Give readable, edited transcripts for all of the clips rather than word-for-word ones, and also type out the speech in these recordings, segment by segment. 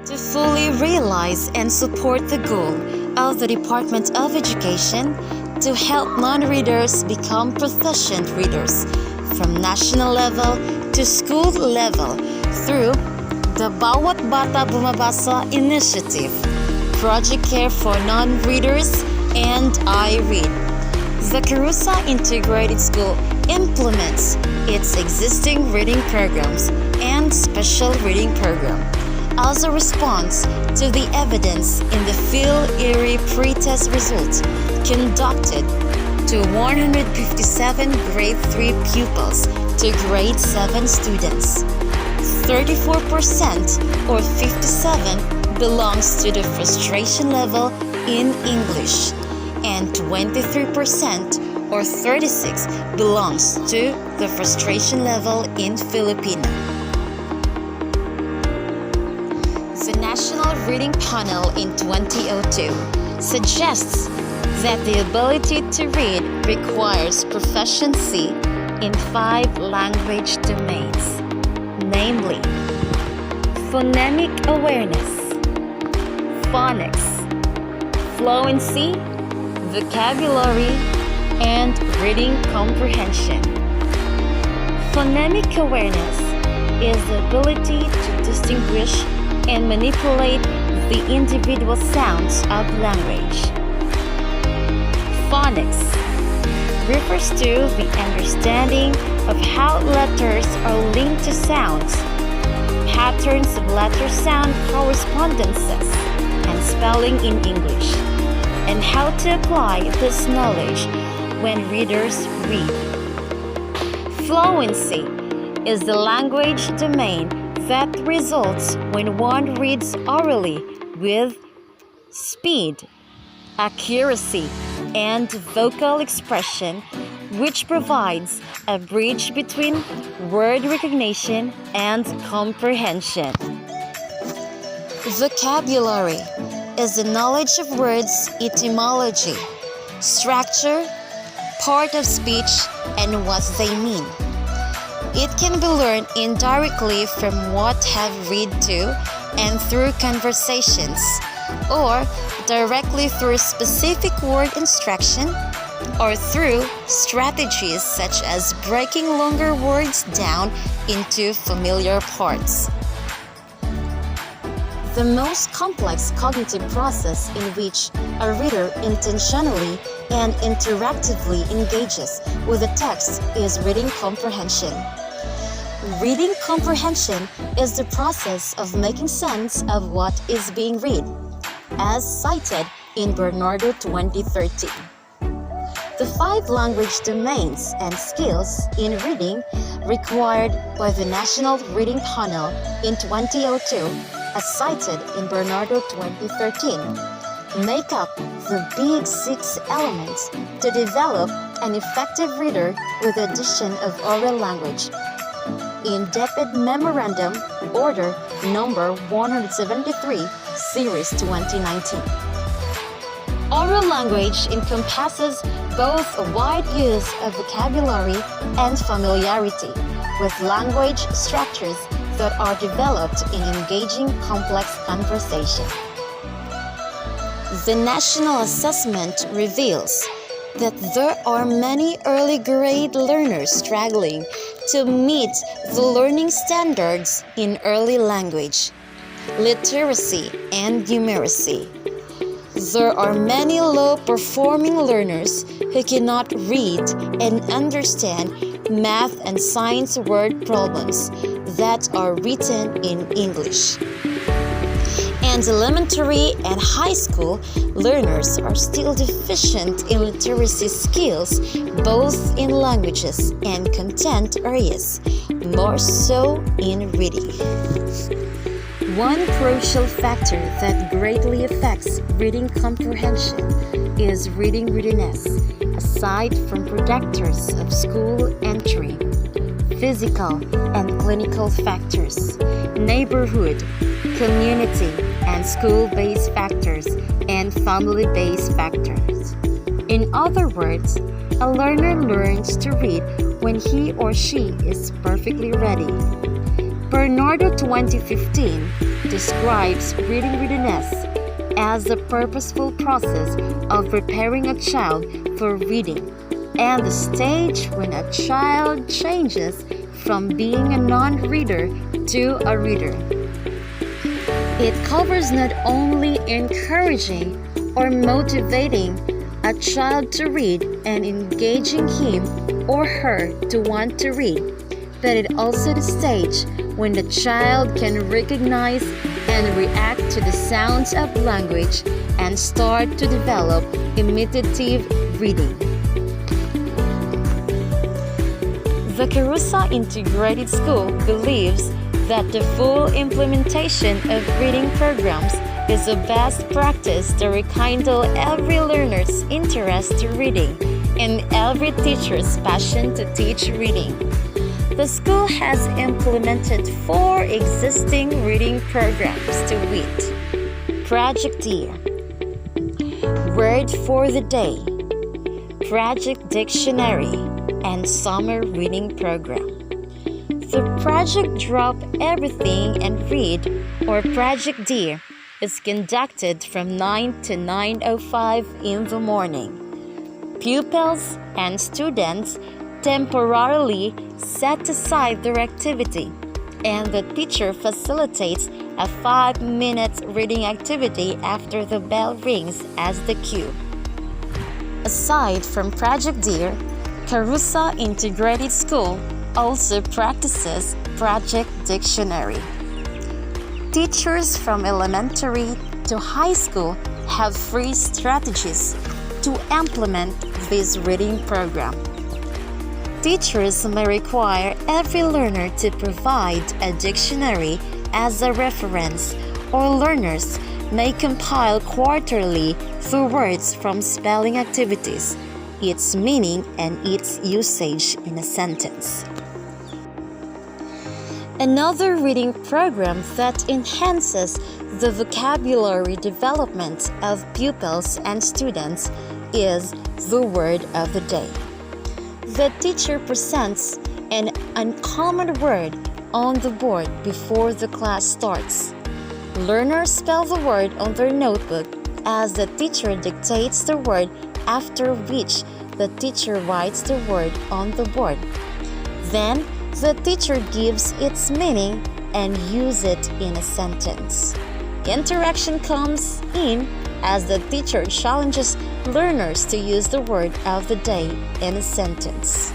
To fully realize and support the goal of the Department of Education to help non-readers become proficient readers from national level to school level through the Bawat Bata Bumabasa Initiative, Project Care for Non-Readers, and I Read. The CARUSA Integrated School implements its existing reading programs and special reading program as a response to the evidence in the Phil Erie pre-test results conducted to 157 grade 3 pupils to grade 7 students. 34% or 57 belongs to the frustration level in English, and 23% or 36 belongs to the frustration level in Filipino. The National Reading Panel in 2002 suggests that the ability to read requires proficiency in 5 language domains, namely phonemic awareness, phonics, fluency, vocabulary, and reading comprehension. Phonemic awareness is the ability to distinguish and manipulate the individual sounds of language. Phonics refers to the understanding of how letters are linked to sounds, patterns of letter sound correspondences, and spelling in English, and how to apply this knowledge when readers read. Fluency is the language domain that results when one reads orally with speed, accuracy, and vocal expression, which provides a bridge between word recognition and comprehension. Vocabulary is the knowledge of words' etymology, structure, part of speech, and what they mean. It can be learned indirectly from what have read to and through conversations, or directly through specific word instruction, or through strategies such as breaking longer words down into familiar parts. The most complex cognitive process in which a reader intentionally and interactively engages with a text is reading comprehension. Reading comprehension is the process of making sense of what is being read, as cited in Bernardo 2013. The 5 language domains and skills in reading required by the National Reading Panel in 2002, as cited in Bernardo 2013, make up the big 6 elements to develop an effective reader with the addition of oral language. In DepEd Memorandum Order Number 173, Series 2019. Oral language encompasses both a wide use of vocabulary and familiarity with language structures that are developed in engaging complex conversation. The National Assessment reveals that there are many early grade learners struggling to meet the learning standards in early language, literacy, and numeracy. There are many low-performing learners who cannot read and understand math and science word problems that are written in English. And elementary and high school learners are still deficient in literacy skills both in languages and content areas, more so in reading. One crucial factor that greatly affects reading comprehension is reading readiness, aside from predictors of school entry, physical and clinical factors, neighborhood, community, and school-based factors, and family-based factors. In other words, a learner learns to read when he or she is perfectly ready. Bernardo 2015 describes reading readiness as the purposeful process of preparing a child for reading and the stage when a child changes from being a non-reader to a reader. It covers not only encouraging or motivating a child to read and engaging him or her to want to read, but it also the stage when the child can recognize and react to the sounds of language and start to develop imitative reading. The CARUSA Integrated School believes that the full implementation of reading programs is the best practice to rekindle every learner's interest in reading and every teacher's passion to teach reading. The school has implemented 4 existing reading programs to wit: Project Dear, Word for the Day, Project Dictionary, and Summer Reading Program. The Project Drop Everything and Read, or Project Dear, is conducted from 9 to 9:05 in the morning. Pupils and students temporarily set aside their activity, and the teacher facilitates a 5-minute reading activity after the bell rings as the cue. Aside from Project Dear, CARUSA Integrated School also practices Project Dictionary. Teachers from elementary to high school have free strategies to implement this reading program. Teachers may require every learner to provide a dictionary as a reference, or learners may compile quarterly the words from spelling activities, its meaning, and its usage in a sentence. Another reading program that enhances the vocabulary development of pupils and students is the Word of the Day. The teacher presents an uncommon word on the board before the class starts. Learners spell the word on their notebook as the teacher dictates the word, after which the teacher writes the word on the board. Then, the teacher gives its meaning and uses it in a sentence. Interaction comes in as the teacher challenges learners to use the word of the day in a sentence.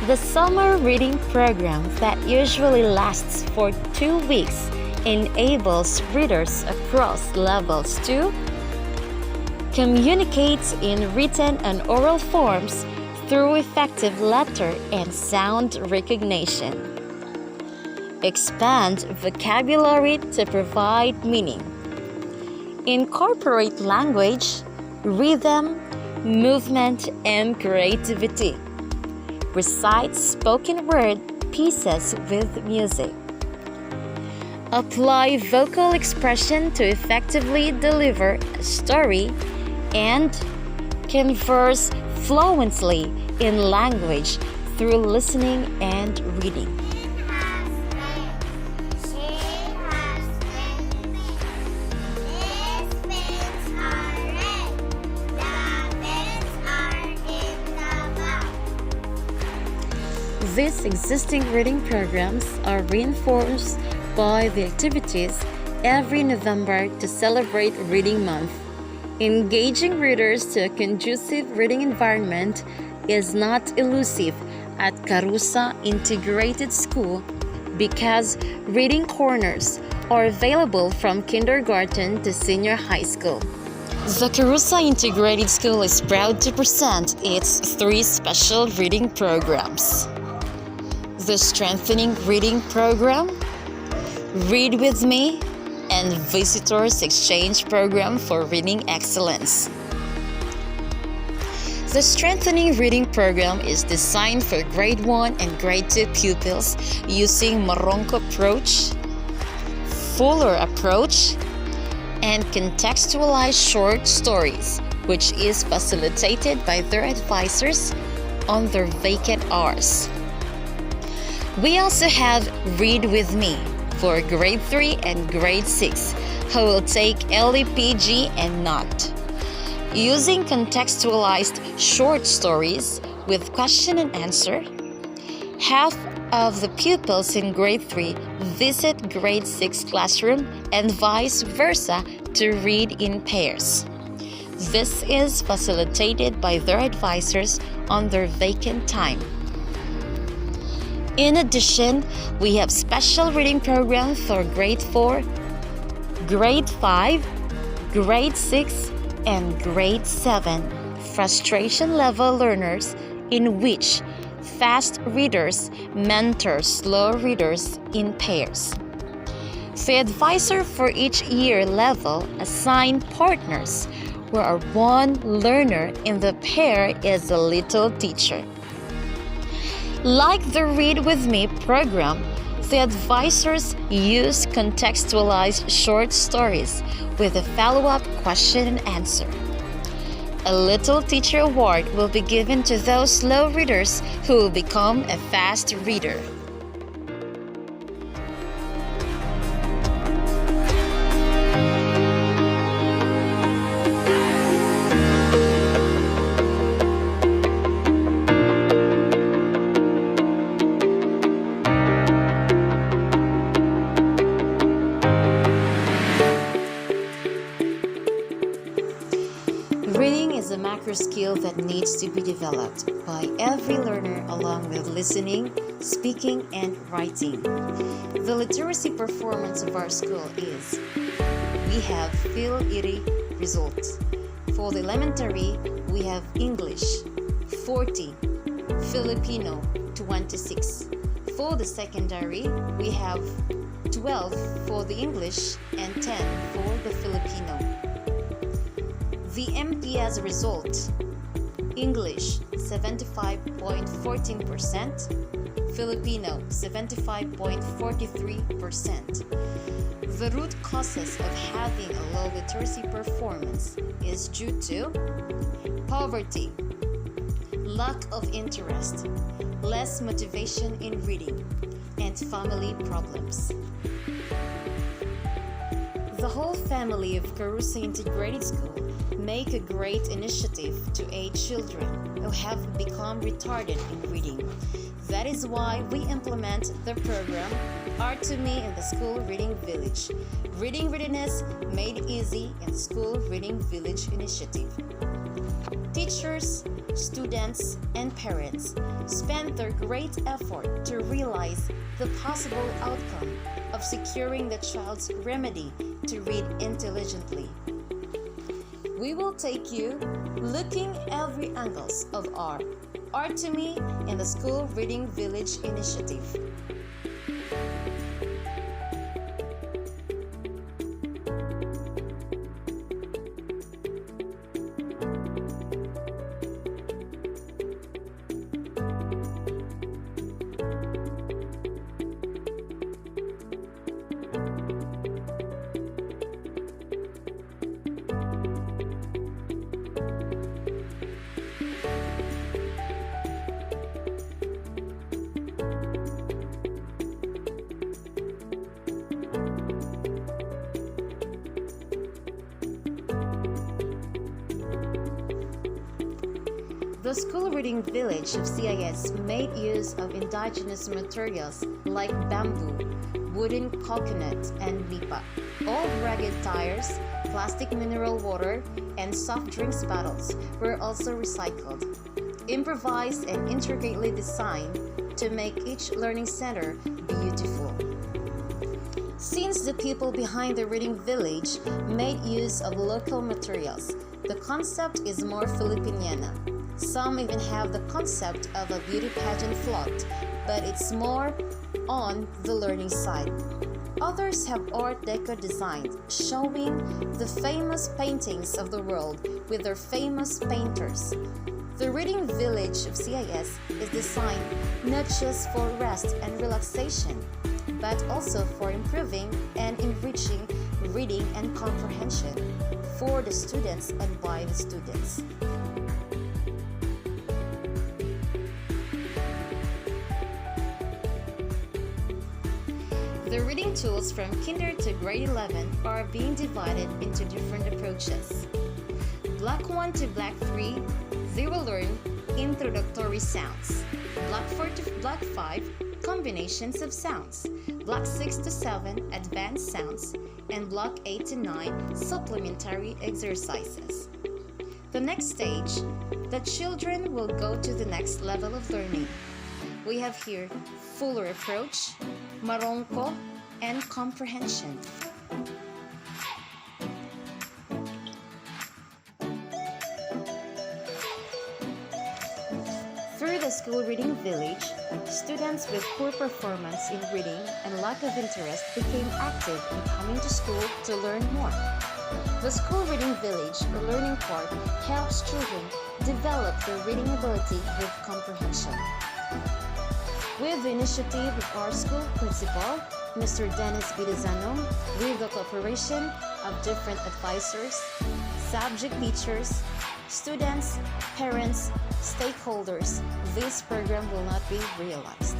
The summer reading program that usually lasts for 2 weeks enables readers across levels to communicate in written and oral forms through effective letter and sound recognition, expand vocabulary to provide meaning, incorporate language, rhythm, movement, and creativity, recite spoken word pieces with music, apply vocal expression to effectively deliver a story, and converse fluently in language through listening and reading. These existing reading programs are reinforced by the activities every November to celebrate Reading Month. Engaging readers to a conducive reading environment is not elusive at CARUSA Integrated School because reading corners are available from kindergarten to senior high school. The CARUSA Integrated School is proud to present its 3 special reading programs: the Strengthening Reading Program, Read With Me, and Visitors Exchange Program for Reading Excellence. The Strengthening Reading Program is designed for Grade 1 and Grade 2 pupils using Moronco approach, Fuller approach, and contextualized short stories, which is facilitated by their advisors on their vacant hours. We also have Read With Me for grade 3 and grade 6 who will take LEPG and not. Using contextualized short stories with question and answer, half of the pupils in grade 3 visit grade 6 classroom and vice versa to read in pairs. This is facilitated by their advisors on their vacant time. In addition, we have special reading programs for grade 4, grade 5, grade 6, and grade 7 frustration level learners in which fast readers mentor slow readers in pairs. The advisor for each year level assign partners where one learner in the pair is a little teacher. Like the Read With Me program, the advisors use contextualized short stories with a follow-up question and answer. A Little Teacher Award will be given to those slow readers who will become a fast reader. Reading is a macro skill that needs to be developed by every learner along with listening, speaking, and writing. The literacy performance of our school is: we have Phil-IRI results. For the elementary, we have English 40, Filipino 26. For the secondary, we have 12 for the English and 10 for the Filipino. The MP as a result: English 75.14%, Filipino 75.43%. The root causes of having a low literacy performance is due to poverty, lack of interest, less motivation in reading, and family problems. The whole family of CARUSA Integrated School make a great initiative to aid children who have become retarded in reading. That is why we implement the program Art to Me in the School Reading Village. Reading readiness made easy in the School Reading Village initiative. Teachers, students, and parents spend their great effort to realize the possible outcome of securing the child's remedy to read intelligently. We will take you looking every angles of our Art to Me in the School Reading Village initiative. The School Reading Village of CIS made use of indigenous materials like bamboo, wooden coconut, and nipa. Old ragged tires, plastic mineral water, and soft drinks bottles were also recycled, improvised, and intricately designed to make each learning center beautiful. Since the people behind the Reading Village made use of local materials, the concept is more Filipiniana. Some even have the concept of a beauty pageant float, but it's more on the learning side. Others have Art Deco designs showing the famous paintings of the world with their famous painters. The Reading Village of CIS is designed not just for rest and relaxation, but also for improving and enriching reading and comprehension for the students and by the students. The reading tools from Kinder to grade 11 are being divided into different approaches. Block 1 to Block 3, they will learn introductory sounds. Block 4 to Block 5, combinations of sounds. Block 6 to 7, advanced sounds. And Block 8 to 9, supplementary exercises. The next stage, the children will go to the next level of learning. We have here fuller approach, marongko, and comprehension. Through the school reading village, students with poor performance in reading and lack of interest became active in coming to school to learn more. The school reading village or learning part helps children develop their reading ability with comprehension. With the initiative of our school principal, Mr. Dennis Bidizano, with the cooperation of different advisors, subject teachers, students, parents, stakeholders, this program will not be realized.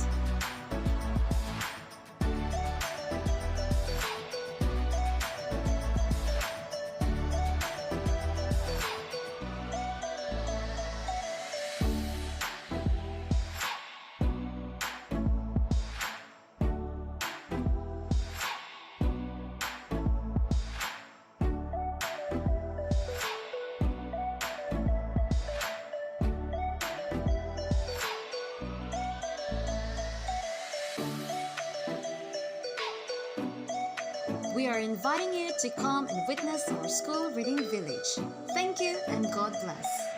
We are inviting you to come and witness our school reading village. Thank you and God bless.